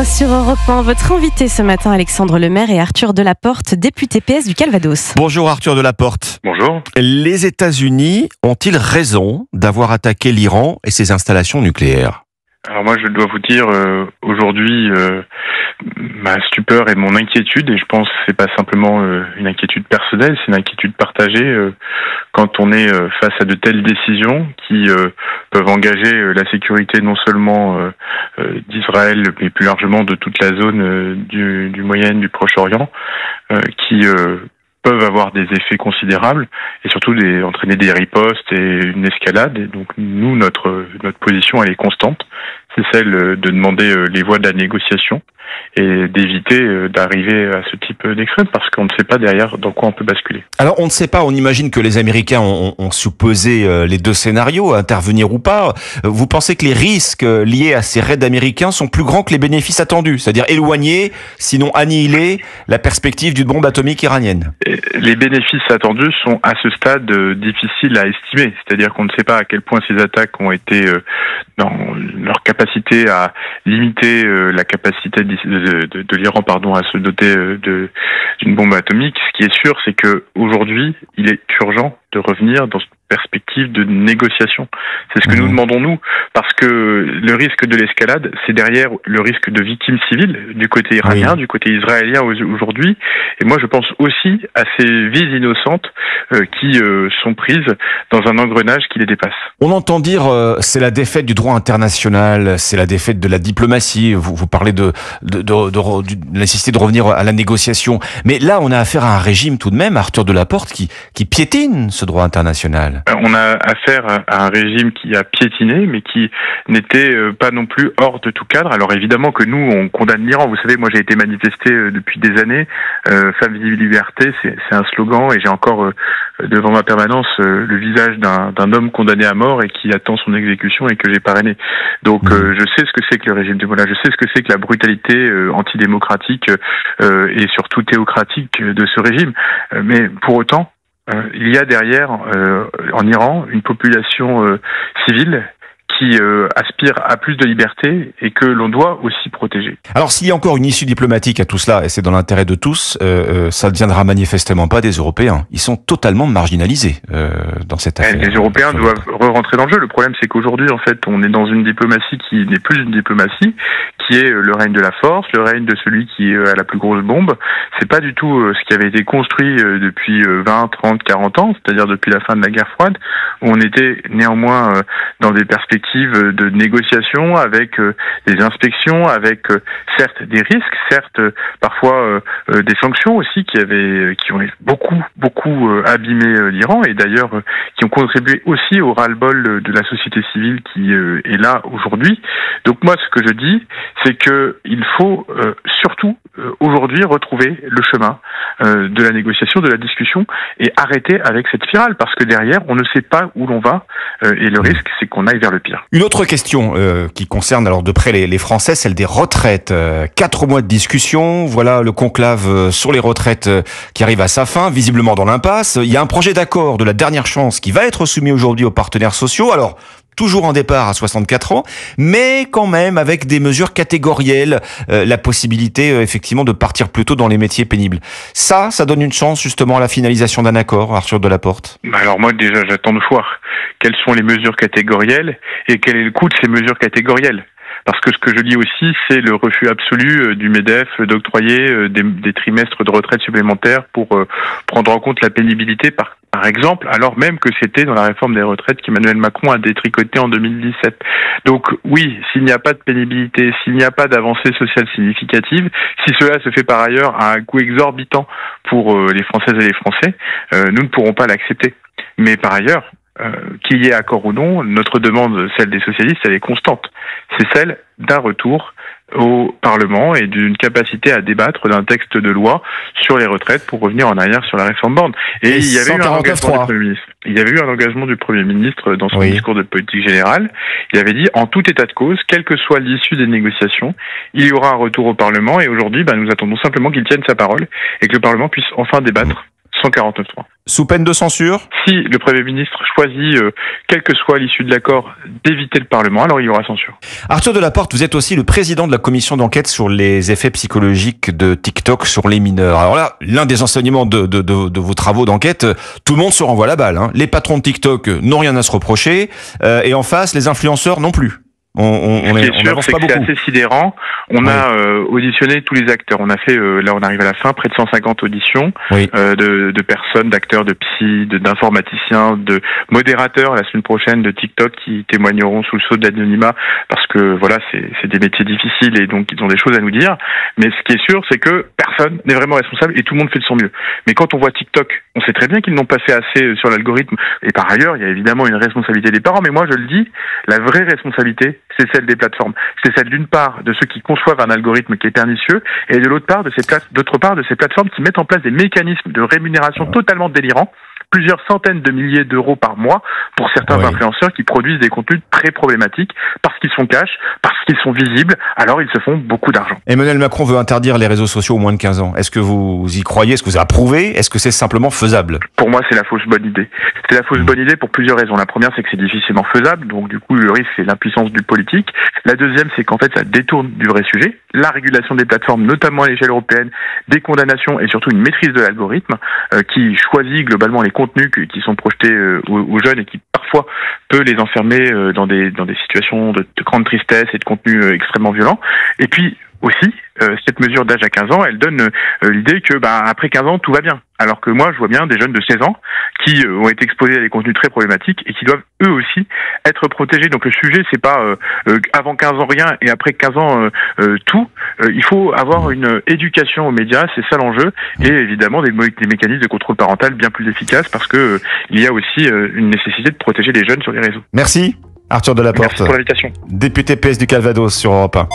sur Europe 1. Votre invité ce matin, Alexandre Lemaire et Arthur Delaporte, député PS du Calvados. Bonjour Arthur Delaporte. Bonjour. Les États-Unis ont-ils raison d'avoir attaqué l'Iran et ses installations nucléaires ? Alors moi je dois vous dire aujourd'hui ma stupeur et mon inquiétude, et je pense que c'est pas simplement une inquiétude personnelle, c'est une inquiétude partagée quand on est face à de telles décisions qui peuvent engager la sécurité non seulement d'Israël mais plus largement de toute la zone du Moyen, du Proche-Orient, qui peuvent avoir des effets considérables et surtout entraîner des ripostes et une escalade. Et donc nous, notre position, elle est constante. C'est celle de demander les voies de la négociation et d'éviter d'arriver à ce type d'extrême, parce qu'on ne sait pas derrière dans quoi on peut basculer. Alors on ne sait pas, on imagine que les Américains ont supposé les deux scénarios, intervenir ou pas. Vous pensez que les risques liés à ces raids américains sont plus grands que les bénéfices attendus, c'est-à-dire éloigner, sinon annihiler, la perspective d'une bombe atomique iranienne? Les bénéfices attendus sont à ce stade difficiles à estimer, c'est-à-dire qu'on ne sait pas à quel point ces attaques ont été dans leur capacité à limiter la capacité de l'Iran à se doter d'une bombe atomique. Ce qui est sûr, c'est que aujourd'hui, il est urgent de revenir dans une perspective de négociation. C'est ce que nous demandons, nous, parce que le risque de l'escalade, c'est derrière le risque de victimes civiles du côté iranien, du côté israélien aujourd'hui. Et moi, je pense aussi à ces vies innocentes qui sont prises dans un engrenage qui les dépasse. On entend dire c'est la défaite du droit international, c'est la défaite de la diplomatie. Vous parlez de la nécessité de revenir à la négociation. Mais là, on a affaire à un régime tout de même, Arthur Delaporte, qui piétine ce droit international. On a affaire à un régime qui a piétiné, mais qui n'était pas non plus hors de tout cadre. Alors évidemment que nous, on condamne l'Iran. Vous savez, moi j'ai été manifesté depuis des années. Femme, vie, liberté, c'est un slogan, et j'ai encore devant ma permanence le visage d'un homme condamné à mort et qui attend son exécution et que j'ai parrainé. Donc je sais ce que c'est que le régime de Mollah, je sais ce que c'est que la brutalité antidémocratique et surtout théocratique de ce régime. Mais pour autant, il y a derrière, en Iran, une population civile qui aspire à plus de liberté et que l'on doit aussi protéger. Alors s'il y a encore une issue diplomatique à tout cela, et c'est dans l'intérêt de tous, ça ne viendra manifestement pas des Européens. Ils sont totalement marginalisés dans cette affaire. Les Européens doivent re-rentrer dans le jeu. Le problème, c'est qu'aujourd'hui, en fait, on est dans une diplomatie qui n'est plus une diplomatie, qui est le règne de la force, le règne de celui qui a la plus grosse bombe. C'est pas du tout ce qui avait été construit depuis 20, 30, 40 ans, c'est-à-dire depuis la fin de la guerre froide, où on était néanmoins dans des perspectives de négociation avec des inspections, avec certes des risques, certes parfois des sanctions aussi qui ont beaucoup abîmé l'Iran, et d'ailleurs qui ont contribué aussi au ras-le-bol de la société civile qui est là aujourd'hui. Donc moi, ce que je dis, c'est que il faut surtout aujourd'hui retrouver le chemin de la négociation, de la discussion, et arrêter avec cette spirale, parce que derrière, on ne sait pas où l'on va, et le risque, c'est qu'on aille vers le pire. Une autre question qui concerne alors de près les Français, celle des retraites. 4 mois de discussion, voilà le conclave sur les retraites qui arrive à sa fin, visiblement dans l'impasse. Il y a un projet d'accord de la dernière chance qui va être soumis aujourd'hui aux partenaires sociaux. Alors, toujours en départ à 64 ans, mais quand même avec des mesures catégorielles, la possibilité effectivement de partir plus tôt dans les métiers pénibles. Ça donne une chance justement à la finalisation d'un accord, Arthur Delaporte? Alors moi déjà, j'attends de voir quelles sont les mesures catégorielles et quel est le coût de ces mesures catégorielles. Parce que ce que je lis aussi, c'est le refus absolu du MEDEF d'octroyer des trimestres de retraite supplémentaires pour prendre en compte la pénibilité par exemple, alors même que c'était dans la réforme des retraites qu'Emmanuel Macron a détricoté en 2017. Donc oui, s'il n'y a pas de pénibilité, s'il n'y a pas d'avancée sociale significative, si cela se fait par ailleurs à un coût exorbitant pour les Françaises et les Français, nous ne pourrons pas l'accepter. Mais par ailleurs, qu'il y ait accord ou non, notre demande, celle des socialistes, elle est constante. C'est celle d'un retour au Parlement et d'une capacité à débattre d'un texte de loi sur les retraites pour revenir en arrière sur la réforme Borne. Et il y avait eu un engagement du Premier ministre. Il y avait eu un engagement du Premier ministre dans son discours de politique générale. Il avait dit, en tout état de cause, quelle que soit l'issue des négociations, il y aura un retour au Parlement. Et aujourd'hui, nous attendons simplement qu'il tienne sa parole et que le Parlement puisse enfin débattre 149.3. Sous peine de censure? Si le Premier ministre choisit, quelle que soit l'issue de l'accord, d'éviter le Parlement, alors il y aura censure. Arthur Delaporte, vous êtes aussi le président de la commission d'enquête sur les effets psychologiques de TikTok sur les mineurs. Alors là, l'un des enseignements de vos travaux d'enquête, tout le monde se renvoie la balle, hein. Les patrons de TikTok n'ont rien à se reprocher, et en face, les influenceurs non plus. On n'avance pas beaucoup. C'est assez sidérant. On a auditionné tous les acteurs. On a fait, là on arrive à la fin, près de 150 auditions de personnes, d'acteurs, de psy, d'informaticiens, de modérateurs la semaine prochaine de TikTok qui témoigneront sous le sceau de l'anonymat parce que voilà, c'est des métiers difficiles et donc ils ont des choses à nous dire. Mais ce qui est sûr, c'est que personne n'est vraiment responsable et tout le monde fait de son mieux. Mais quand on voit TikTok, on sait très bien qu'ils n'ont pas fait assez sur l'algorithme. Et par ailleurs, il y a évidemment une responsabilité des parents. Mais moi, je le dis, la vraie responsabilité, c'est celle des plateformes. C'est celle d'une part de ceux qui conçoivent un algorithme qui est pernicieux et de l'autre part de ces plateformes qui mettent en place des mécanismes de rémunération totalement délirants, plusieurs centaines de milliers d'euros par mois pour certains influenceurs qui produisent des contenus très problématiques parce qu'ils sont cash, parce qu'ils sont visibles, alors ils se font beaucoup d'argent. Emmanuel Macron veut interdire les réseaux sociaux aux moins de 15 ans. Est-ce que vous y croyez? Est-ce que vous approuvez? Est-ce que c'est simplement faisable? Pour moi, c'est la fausse bonne idée. C'est la fausse bonne idée pour plusieurs raisons. La première, c'est que c'est difficilement faisable, donc du coup, le risque, c'est l'impuissance du politique. La deuxième, c'est qu'en fait, ça détourne du vrai sujet. La régulation des plateformes, notamment à l'échelle européenne, des condamnations et surtout une maîtrise de l'algorithme qui choisit globalement les contenus qui sont projetés aux jeunes et qui parfois peut les enfermer dans des situations de grande tristesse et de contenus extrêmement violents. Et puis aussi, cette mesure d'âge à 15 ans, elle donne l'idée que après 15 ans, tout va bien. Alors que moi, je vois bien des jeunes de 16 ans qui ont été exposés à des contenus très problématiques et qui doivent eux aussi être protégés. Donc le sujet, c'est pas avant 15 ans rien et après 15 ans tout. Il faut avoir une éducation aux médias, c'est ça l'enjeu, et évidemment des mécanismes de contrôle parental bien plus efficaces parce que il y a aussi une nécessité de protéger les jeunes sur les réseaux. Merci Arthur Delaporte. Merci pour l'invitation. Député PS du Calvados sur Europe 1.